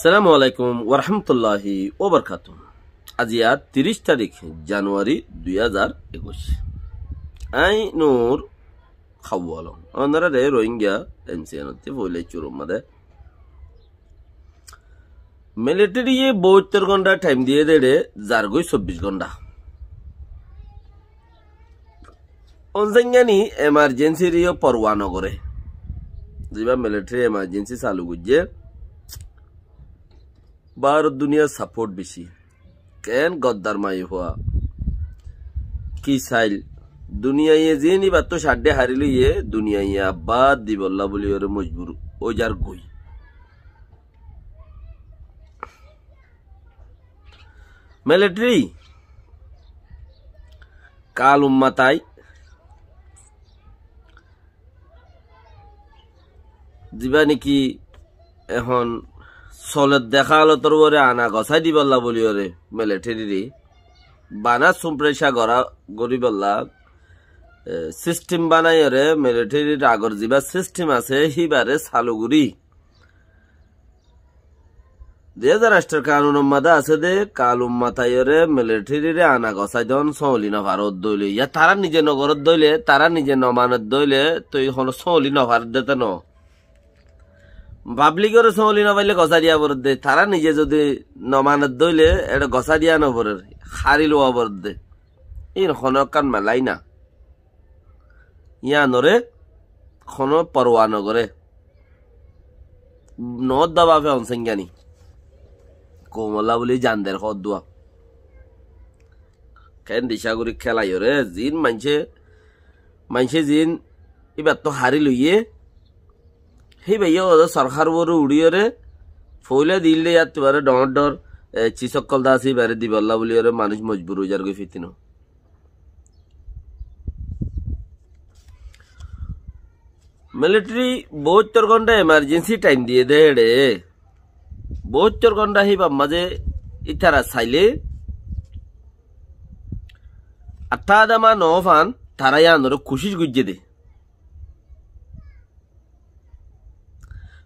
সালামু আলাইকুম ওরহমতুল্লাহি ওবরকাতুহ। আজিয়া 30 তারিখ জানুয়ারি 2021। আই নূর খাওয়ালম অনারে রোহিঙ্গা এমসিএনতে বলে চুরুমাদে মিলিটারি 72 ঘন্টা টাইম দিয়ে দেড়ে জারগই 24 ঘন্টা অনজাঙ্গানি এমার্জেন্সি রিও পরওয়ানা করে যেবা মিলিটারি এমার্জেন্সি চালু করছে ভারত দুনিয়া সাপোর্ট বেশি কেন গদ্দার মাই হওয়া কি সাইল দুনিয়ায় যিনি বাত সাড্ডে হারিল ইয়ে দুনিয়ায় আব্বাদ দিবল্লা বলি ওরে মজবুর ও যার গই মিলিটারি কাল উম্মাতাই দিবা নাকি এখন সলের দেখা হলো তোর ওরে আনা গছাই দিবল্লা বলি ওরে মিলিটারি বানা সুম্প্রেসা গড়ি বললা সিস্টেম বানাই ওরে মিলিটারির আগর যা সিস্টেম আছে হিবারে সালুগুড়ি 2008 কানুন মাদা আছে দে কালুম মাথায় ওরে মিলিটারির আনা গছাই দন সৌলি না ভারত দইলে ইয়া তারা নিজে নগরত দইলে তারা নিজে নমানত দইলে তুই হলো সৌলি না ভারত দিতে ন পাবলিকের সৌলি না পাইলে গছা দিয়া বরত দে তারা নিজে যদি নমানত দইলে এটা গছা দিয়া নবরের হারি লোয়া বরত দে এই খনকান মেলাই না ইয়া নরে খন পরোয়া নগরে নদ দাবাফে অনসংজ্ঞানী কোমলা বলি জানদের হদুয়া কেন দিশাগুড়ি খেলাই রে জিন মানছে জিন এবার তো হারি লইয়ে সেই ভাইয়া ওদের সরকার বড় উড়িয়ে ফইলে দিলে ইয়ার তোমার ডর ডর চিসকল দাসি বারে দিবল্লা বলি ওরে মানুষ মজবুর হয়ে যার গই ফিতিনো মিলিটারি 72 ঘন্টা এমার্জেন্সি টাইম দিয়ে দে রে 72 ঘন্টা হিবা মাঝে ইতারা চাইলে আঠাদামা নফান তারা ইয়ানোর খুশিস গুজে দে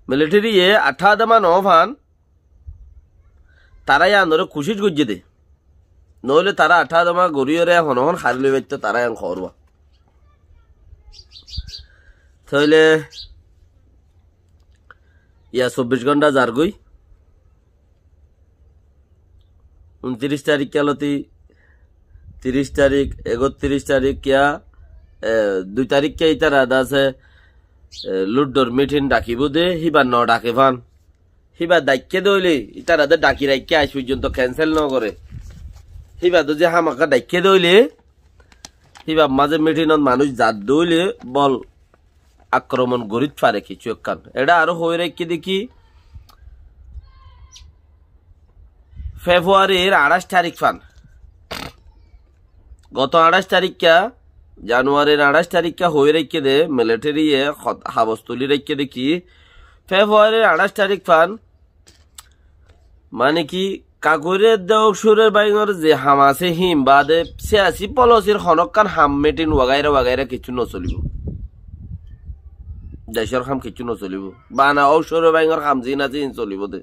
মিলিটারি আঠাদামা নফান তারা ইয়ানোর খুশিস গুজে দে নইলে তারা আঠাদামা গড়িয়রে হনহন হারি লই বাইতো তারা ইয়ান খরবা তাহলে ইয়া 24 ঘন্টা যার গই 29 তারিখ কালতি 30 তারিখ 31 তারিখ কিয়া 2 তারিখ কে ইতারা আছে লুডর মিটিং ডাকিব দে হিবা ন ডাকে ফান হিবা ডাইকে দইলে ইতারা দে ডাকি রাইকে আজ পর্যন্ত ক্যান্সেল ন করে হিবা তো যে হামাকা ডাইকে দইলে হিবা মাঝে মিটিংত মানুষ জাত দইলে বল আক্রমণ গরিত পারে কিছু কান এটা আরো হয়ে রেখে দেখি ফেব্রুয়ারির 28 তারিখ ফান গত 28 তারিখা জানুয়ারির 28 তারিখা হয়ে রেখে দে মিলিটারি হাবস্তুলি রেখে দেখি ফেব্রুয়ারির 28 তারিখ ফান মানে কি কাগরের দেও সুরের বাইঙর যে হাম আছে হিম বাদে সিয়াসি পলিসির হনকান হাম মিটিং ওয়াগাইরা ওয়াগাইরা কিছু নচলিব দেশের খাম কিছু নচলিব বানা ঔষধের বাইঙর খাম জিন আছে চলিব দে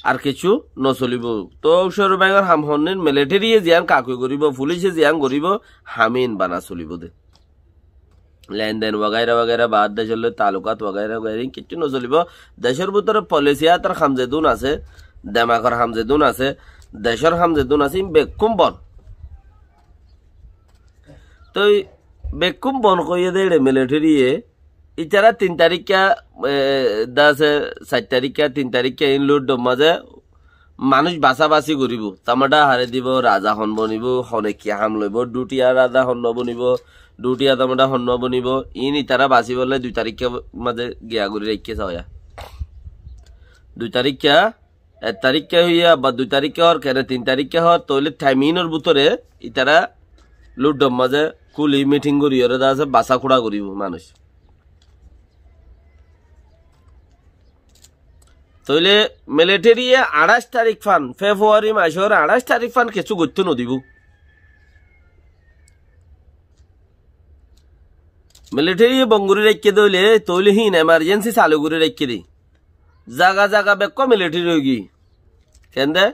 আর কিছু নচলিব তো ঔষধের বাইঙর হাম হন্নিন মিলিটারি জিয়ান কাকুই করিব পুলিশে জিয়ান করিব হামিন বানা চলিব দে লেনদেন ওয়াগাইরা ওয়াগাইরা বাদ দেশের তালুকাত ওয়াগাইরা ওয়াগাইরা কিছু নচলিব দেশের ভিতরে পলিসিয়াতার হামজেদুন আছে দেমাকর হামজেদুন আছে দেশের হামজেদুন আছে বেকুম বন তো বেকুম বন কইয়ে দে মিলিটারি ইতারা 3 তারিখা 4 তারিখা 3 তারিখা ইনলোড মাঝে মানুষ বাছাবাছি করিব তামাডা হারে দিব রাজা হন বনিব হনে কি হাম লইব দুটিয়া রাজা হন বনিব দুটিয়া তামাডা হন বনিব ইন ইতারা বাঁচি বলে 2 তারিখা মাঝে গিয়া করি রেখে যাওয়া 2 তারিখা 1 তারিখা হইয়া বা 2 তারিখা হর কেন 3 তারিখা হর তইলে টাইমিনের ভিতরে ইতারা লুড মাঝে কুলি মিটিং করি ওরা আছে বাসা খুড়া করিব মানুষ তইলে মিলিটারি 28 তারিখ ফান ফেব্রুয়ারি মাসের 28 তারিখ ফান কিছু করতে নদিব মিলিটারি বঙ্গুরি রেখে দইলে তৈলে হিন এমার্জেন্সি চালু করে রেখে দি জাগা জাগা বেক মিলিটারি রোগী কেন্দে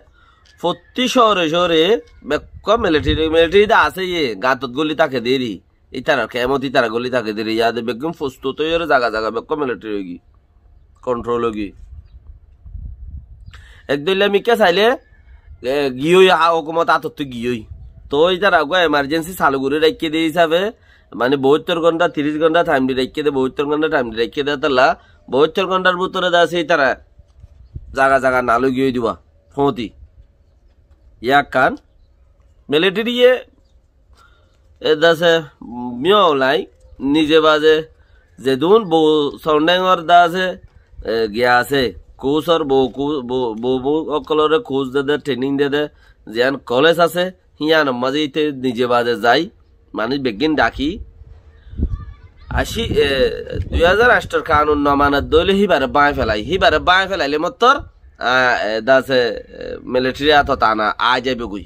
প্রতি শহরে শহরে বেক মিলিটারি আছে ইয়ে গাতত গলি তাকে দেরি ইতারা কেমত ইতারা গলি তাকে দেরি ইয়াদে বেগম প্রস্তুত হয়ে জাগা জাগা বেক মিলিটারি রোগী কন্ট্রোল রোগী একদলে মিকে চাইলে গিয়ে হুকুমত আতত গিয়ে তো ইতারা আগুয়া এমার্জেন্সি চালু করে রেখে দিয়ে হিসাবে মানে 72 ঘন্টা 30 ঘন্টা টাইম দিয়ে রেখে দে 72 ঘন্টা টাইম দিয়ে রেখে দেয় তাহলে 72 ঘন্টার ভিতরে দাসে তারা জাগা জাগা নালু গিয়ে দিবা ফতি ইয়াক কান মিলিটারি এ দাসে মিয়াও লাই নিজে বাজে যেদুন বউ সন্ডেঙ্গর দাসে গিয়া আছে কোচর বউ অকলরে কোচ দে ট্রেনিং দে যেন কলেজ আছে হিয়ান মাঝে নিজে বাজে যাই মানুষ বেগিন ডাকি 2008 কানুন নমানত দইলে হিবারে বাঁয় ফেলাইলে মতর দাসে মিলিটারি আত টানা আ যাবে গুই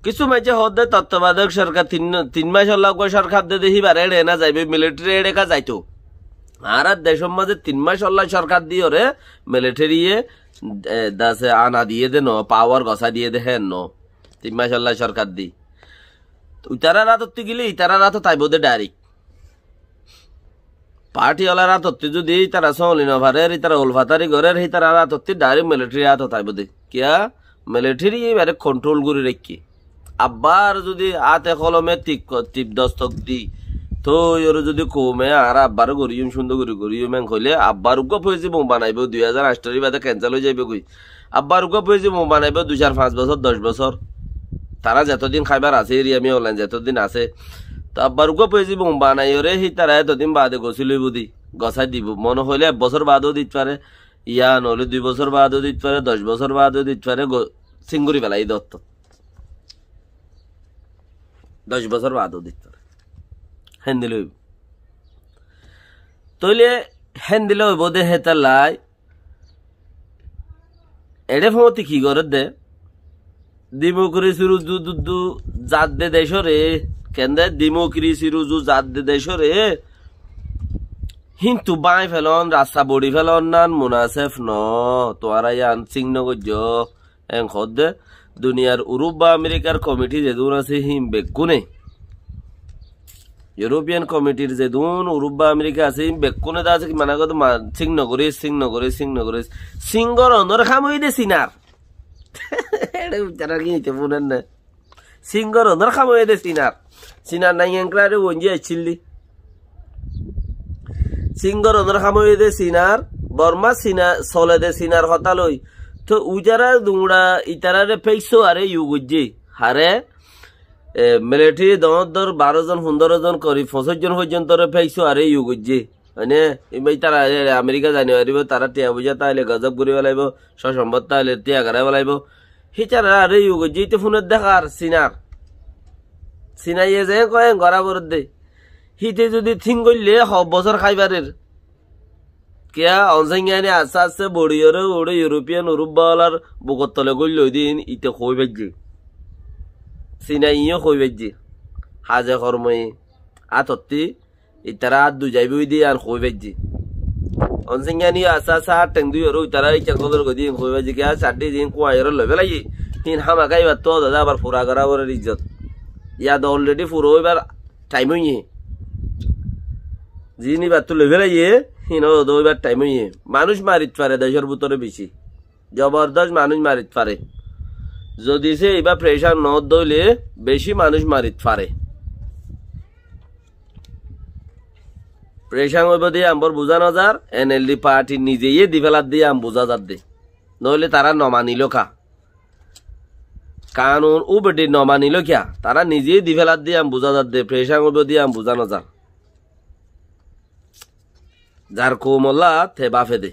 কিছু মাঝে হদে তত্ত্বাবধায়ক সরকার 3 মাস লাগবে সরকার দে হিবারে এড়ে না যাইবে মিলিটারি এড়ে কা যাইতো আর দেশের মাঝে 3 মাস সরকার দিয়ে রে মিলিটারি দাসে আনা দিয়ে দে ন পাওয়ার গসা দিয়ে দে হেন ন 3 মাস সরকার দি উতারা রাত গেলে ইতারা রাত তাইব দে ডাইরেক্ট পার্টি ওলা রাত যদি তারা সহলি নভারের তারা ওলফাতারি ঘরের হি তারা রাত ডাইরেক্ট মিলিটারি রাত তাইব দে কিয়া মিলিটারি এবারে কন্ট্রোল করে রেখে আব্বার যদি হাতে কলমে টিপ দস্তক দি তো ওর যদি কমে আর আব্বার গরিয়ম সুন্দর গরিয়ম হইলে আব্বার উগপ হয়েছে বোম বানাইব 2008 বাদে ক্যান্সেল হয়ে যাবে কই আব্বার উগপ হয়েছে বোম বানাইব 2-5 বছর 10 বছর তারা যতদিন খাইবার আছে এরিয়ামি অনলাইন যতদিন আছে তো আব্বার উগপ হয়েছে বোম বানাই রে হি তারা এতদিন বাদে গছিল বুদি গছাই দিব মনে হইলে 1 বছর বাদও দিতে পারে ইয়া নহলে 2 বছর বাদও দিতে পারে 10 বছর বাদও দিতে পারে সিঙ্গুরি বেলাই দত্ত 10 বছর বাদও দিতে পারে হ্যান্ডেল হইব তইলে হ্যান্ডেল হইব দে হেতার লাই এডে ফমতি কি করে দে ডেমোক্রেসির উজু জাত দে দেশরে কেন্দে ডেমোক্রেসির উজু জাত দে দেশরে কিন্তু বাই ফেলন রাস্তা বড়ি ফেলন নান মুনাসেফ ন তোয়ারা ইয়ান চিহ্ন গজ্য এং খদ দুনিয়ার ইউরোপ বা আমেরিকার কমিটি যেদুন আছে হিম বেকুনে ইউরোপিয়ান কমিটির যেদুন ইউরোপ বা আমেরিকা আছে হিম বেকুনে দা আছে মানে কত চিহ্ন করে সিঙ্গর অনর খাম হই দে সিনার এড়ে উচ্চারা কি নিতে বুনেন না সিঙ্গর অনর খাম হই দে সিনার নাই এংক্রারে ওঞ্জি আইছিলি সিঙ্গর অনর খাম হই দে সিনার বর্মা সিনা চলে দে সিনার হতা লই তো উজারা দুংড়া ইতারারে পেইছো আরে ইউগুজি হারে মিলিটারি দর 12 জন 15 জন করি 25 জন পর্যন্ত পেইছো আরে ইউগুজি মানে এই তারা আমেরিকা জানি পারিব তারা টিয়া বুঝা তাইলে গজব ঘুরি বেলাইব সসম্পদ তাইলে টিয়া গাড়াই বেলাইব হিচারা আরে ইউগুজি তো ফোনের দেখার সিনাইয়ে যে কয় গড়া বরদ দে হিতে যদি থিং করলে 1 বছর খাইবারের কিয়া অনসাইয়ানি আস্তে আস্তে বড়িয়রে ওড়ে ইউরোপিয়ান উরুবালার বুকত তলে গইল দিন ইতে কই বেজি সিনাইও কই বেজি হাজে কর্মই আতত্তি ইতারা দু যাইবই দি আর কই বেজি অনসাইয়ানি আস্তে আস্তে টেং দুই ওর ইতারা ইচা কদর গদি কই বেজি কিয়া সাড্ডি দিন কুয়াইর লবে লাই হিন হামা গাইবা তো দাদা আবার পুরা করা ওর ইজ্জত ইয়াদ অলরেডি পুরো এবার টাইম হইয়ে জিনি বাত লবে লাই হিনো দইবার টাইম হইয়ে মানুষ মারিত পারে দেশের ভিতরে বেশি জবরদস্ত মানুষ মারিত পারে যদি সে এবার প্রেশার ন দইলে বেশি মানুষ মারিত পারে প্রেশার হইব দিয়ে আমার বোঝা নজার এনএলডি পার্টি নিজেই দিবেলার দিয়ে আম বোঝা যার দে নইলে তারা নমানিল কা কানুন ও বেটি নমানিল কিয়া তারা নিজেই দিবেলার দিয়ে আম বোঝা যার দে প্রেশার হইব দিয়ে আম বোঝা নজার যার কোমলা থে বাফে দে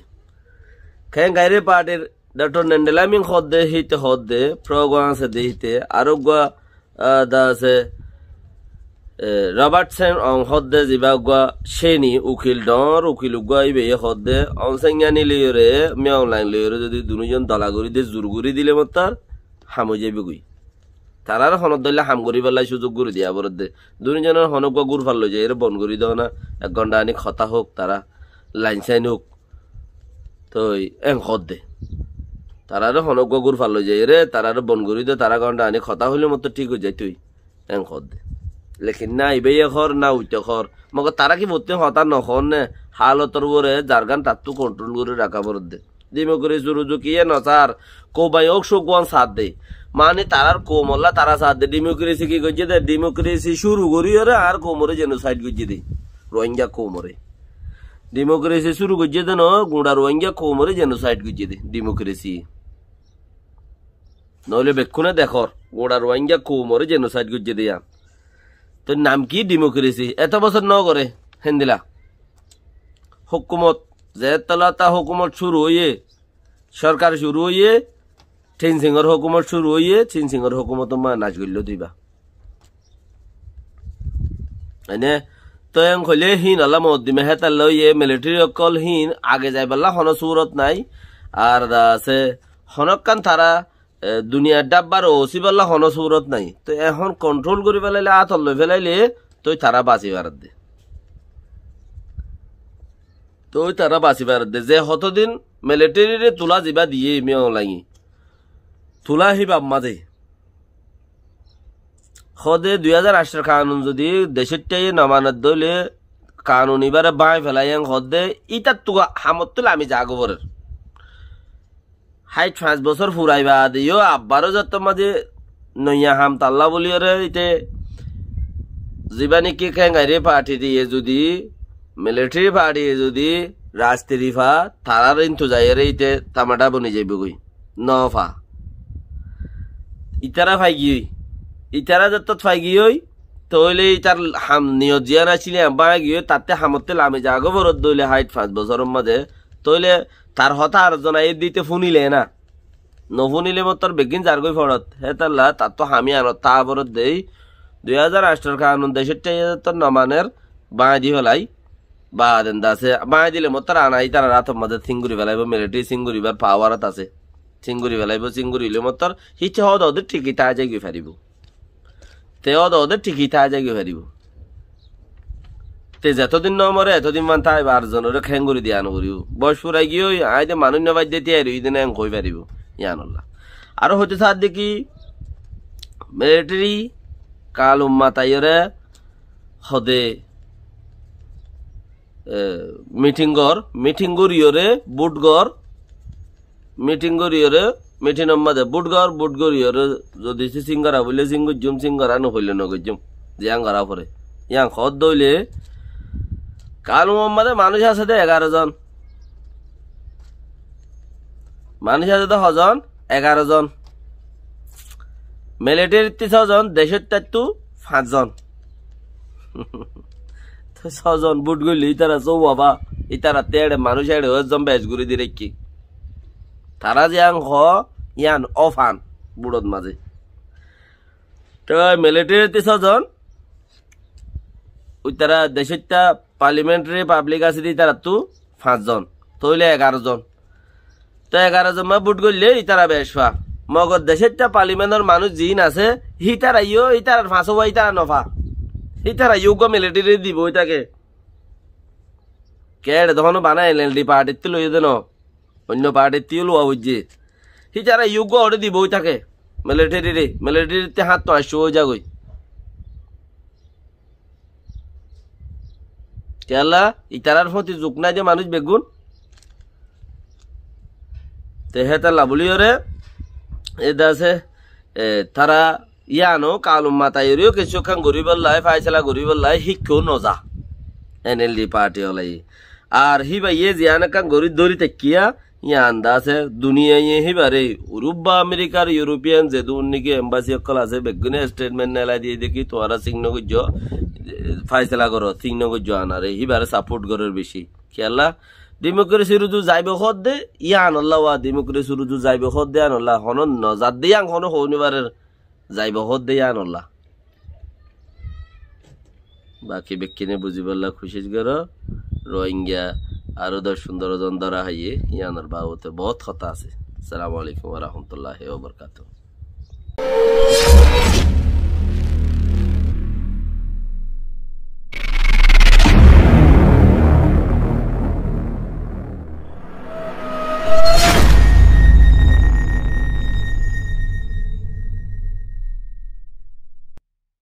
খেন গাইরে পার্টির ডক্টর নেন্ডেলামিং হদ দে প্রোগ্রাম আছে দে হিতে আরোগ্য দাসে রবার্টসন অং হদ দে জিবাগ্য শেনি উকিল উগা ইবে হদ দে অনসাইয়ানি লিয়রে মিয়াং লাইন লিয়রে যদি দুজন দলাগুড়ি দে জুরগুড়ি দিলে মতার হামু যাবে গুই তারার হনত ধরলে হাম করি পেলাই সুযোগ গুড়ি দিয়া বরত দে দুজনের হনক গুড় ফাল লই যায় এর বন করি দাও না 1 ঘন্টা আনি খতা হোক তারা লাইন সাইন হোক তো এং খত দে তারার হনক গুড় ফাল লই যায় রে তারার বন করি দে তারা ঘন্টা আনি খতা হইলে মতো ঠিক হয়ে যায় তুই এং খত দে লেকিন না ইবে খর না উইতে খর মগ তারা কি বলতে হতা নখন নে হালতর বরে জারগান তাতু কন্ট্রোল করে রাখা বরত দে ডেমোক্রেসি সুরুজু কি নসার কোবাই হোক সুগন সাথ দে মানে তারার কোমল্লা তারা সাথ দে ডেমোক্রেসি কি করছে দে ডেমোক্রেসি শুরু করি আর কোমরে জেনোসাইড করছে দে রোহিঙ্গা কোমরে ডেমোক্রেসি শুরু করছে দে ন গুঁড়া রোহিঙ্গা কোমরে জেনোসাইড করছে দে ডেমোক্রেসি নইলে বেক্ষুনে দেখর গুঁড়া রোহিঙ্গা কোমরে জেনোসাইড করছে দেয়া তো নাম কি ডেমোক্রেসি এত বছর ন করে হেন্দিলা হুকুমত যে তলাতা হুকুমত শুরু হইয়ে সরকার শুরু হইয়ে থিন সিংহর হুকুমত শুরু হইয়ে থিন সিংহর হুকুমত নাচ গিল দিবা এনে তো এং হইলে হিন আল্লাহ মদ্দিমে হেতার লইয়ে মিলিটারি অকল হিন আগে যাই বললা হন সুরত নাই আর আছে হনকান তারা দুনিয়ার ডাব্বার ওসি বললা হন সুরত নাই তো এখন কন্ট্রোল করে ফেলাইলে আতল লই ফেলাইলে তো তারা বাঁচি ভারত দে তো তারা বাঁচি ভারত দে যে হতদিন মিলিটারি তোলা যাবা দিয়ে মেয় লাগি তোলা হিবা মাঝে সদে 2008 কানুন যদি দেশের টাই নমানত দইলে কানুন এবারে বাঁই ফেলাই সদে ইটার তো হামত তুলে আমি জাগবরের 5 বছর ফুরাইবা দিও আব্বারও যত মাঝে নইয়া হাম তাল্লা বলিওরে ইতে জীবানি কি খেঙ্গাইরে পার্টি দিয়ে যদি মিলিটারি পার্টি যদি রাজতিরিফা তারার ইন্তু যাইরে ইতে তামাটা বনি যাইব গই নফা ইতারা ফাই গিয়ে ইতারা যত ফাই গিয়ে তইলে ইতার হাম নিয়ত জিয়া নাছিলে বা গিয়ে তাতে হামতে লামে যাগো বরদ দইলে 5 বছরের মাঝে তইলে তার হতা আর জনাই দিতে ফুনিলে না নফুনিলে মতর বেগিন যার গই ফড়ত হে তাল্লা তার তো হামি আনো তা বরদ দেই 2008 কানুন দেশের তো নমানের বাঁ দি ফেলাই বা দেন দাসে বাঁ দিলে মতর আনাই তারা রাত মাঝে সিঙ্গুরি ফেলাইব মিলিটারি সিঙ্গুরিবার পাওয়ারত আছে সিঙ্গুরি ফেলাইব সিঙ্গুরিলে মতর হিচে হদ ওদের ঠিকই তা যাই গিয়ে ফেরিব তে হদ ওদের ঠিকই তা যাই গিয়ে ফেরিব তে যতদিন ন মরে এতদিন মান তাই 12 জনের খেঙ্গুরি দিয়ে আনো করিব বয়স ফুরাই গিয়ে আইতে মানুষ নবাই দিতে আর ওই দিনে কই পারিব ইয়ানুল্লাহ আরো হতে সাথ দেখি মিলিটারি কাল উম্মা তাইরে হদে মিটিং গরিয়রে বুটগর মিটিং গরিয়রে মিটিং মাঝে বুট গরিয়রে যদি সিঙ্গারা বলে সিঙ্গুজুম সিঙ্গারা নহইলে নগজুম জিয়াং গড়া পরে ইয়াং খদ দইলে কাল উম্মাদে মানুষ আছে দে 11 জন মানুষ আছে তো হজন 11 জন মিলিটারি 6 জন দেশের তাতু 5 জন 6 জন বুট গলি তারা সব বাবা ইতারা তেড়ে মানুষ এড়ে হজম বেশ গুরি দি রেখি তারা জিয়াং হ ইয়ান অফান বুড়ত মাঝে তো মিলিটারি 6 জন ওই তারা দেশের পার্লামেন্টারি পাবলিক আছে তারা তো 5 জন তইলে 11 জন তো 11 জন বুট গলে ইতারা বেশফা মগর দেশের পার্লামেন্টের মানুষ জিন আছে হিতারা ইও ইতার ফাঁসো ইতারা নফা ইতারা ইউগ মিলিটারি দিব ওইটাকে কেড়ে তখন বানাই এলএলডি পার্টিতে লইয়ে দেন অন্য পার্টিতে লোয়া বুঝছে হিতারা ইউগ ওরে দিব ওইটাকে মিলিটারিতে হাত তো আসছো ওই জাগই কেলা ইতারার প্রতি যুগ নাই যে মানুষ বেগুন তেহেতাল্লা বলি ওরে এদাসে তারা ইয়ানো কালুম মাতাইরিও কিছু খান গরিবল্লাই ফাইসলা গরিবল্লাই শিক্ষও নজা এনএলডি পার্টি হলাই আর হিবা ইয়ে জিয়ানা কান গরিব দরি তেকিয়া ইয়ান দাসে দুনিয়া ইয়ে হিবারে উরুবা আমেরিকার ইউরোপিয়ান যে দুনিকে এম্বাসি অকল আছে বেগুনে স্টেটমেন্ট নেলা দিয়ে দেখি তোরা সিংন গুজ ফাইসলা করো সিংন গুজ আনারে হিবারে সাপোর্ট করার বেশি খেলা ডেমোক্রেসি রুজু যাইবে খদ দে ইয়ান আল্লাহ ওয়া ডেমোক্রেসি রুজু যাইবে খদ দে আল্লাহ হন নজাদ দে ইয়াং হন হনিবারের যাইবে খদ দে ইয়ান আল্লাহ বাকি বেকিনে বুঝিবাল্লাহ খুশি গর রোহিঙ্গা আরো 10-15 জন ধরা হাইয়ে ইয়ানোর বাবতে বহুত কথা আছে। আসসালামু আলাইকুম ওয়া রাহমাতুল্লাহি ওয়া বারাকাতুহু।